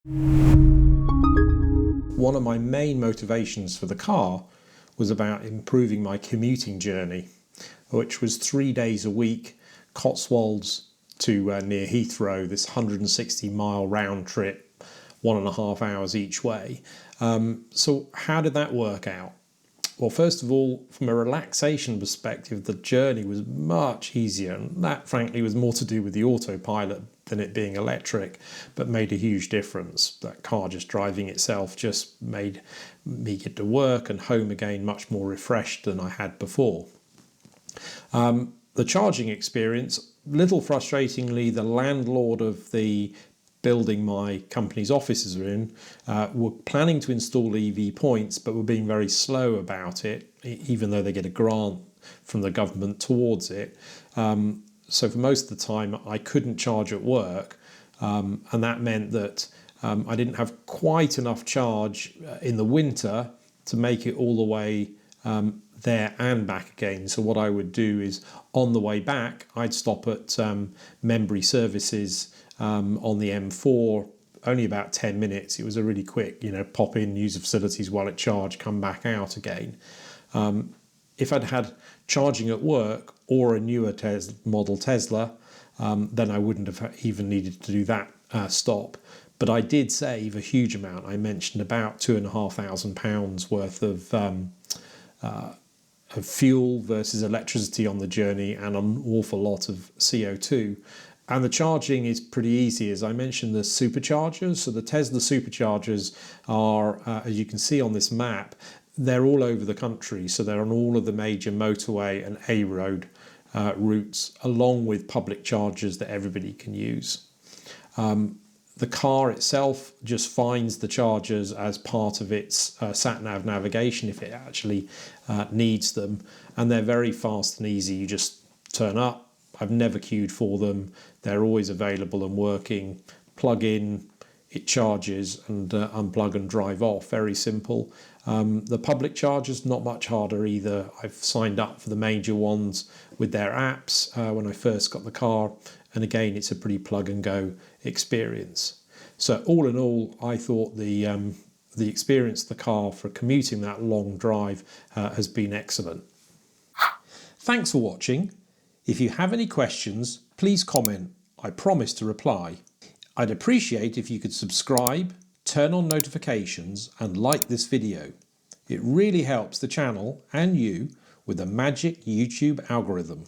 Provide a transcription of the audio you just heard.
One of my main motivations for the car was about improving my commuting journey, which was 3 days a week, Cotswolds to near Heathrow, this 160-mile round trip, 1.5 hours each way. So how did that work out? Well, first of all, from a relaxation perspective, the journey was much easier, and that frankly was more to do with the autopilot than it being electric, but made a huge difference. That car just driving itself just made me get to work and home again much more refreshed than I had before. The charging experience, little frustratingly, the landlord of the building my company's offices are in were planning to install EV points, but were being very slow about it, even though they get a grant from the government towards it. So for most of the time I couldn't charge at work, and that meant that I didn't have quite enough charge in the winter to make it all the way there and back again. So what I would do is on the way back I'd stop at Membry Services on the M4, only about 10 minutes. It was a really quick, pop in, use the facilities while it charged, come back out again. If I'd had charging at work or a newer model Tesla, then I wouldn't have even needed to do that stop. But I did save a huge amount. I mentioned about £2,500 worth of fuel versus electricity on the journey, and an awful lot of CO2. And the charging is pretty easy. As I mentioned, the superchargers. So the Tesla superchargers are, as you can see on this map, they're all over the country. So they're on all of the major motorway and A road routes, along with public chargers that everybody can use. The car itself just finds the chargers as part of its sat-nav navigation if it actually needs them. And they're very fast and easy. You just turn up. I've never queued for them. They're always available and working. Plug in, it charges, and unplug and drive off. Very simple. The public chargers, not much harder either. I've signed up for the major ones with their apps when I first got the car. And again, it's a pretty plug and go experience. So all in all, I thought the experience of the car for commuting that long drive has been excellent. Thanks for watching. If you have any questions, please comment. I promise to reply. I'd appreciate if you could subscribe, turn on notifications and like this video. It really helps the channel and you with the magic YouTube algorithm.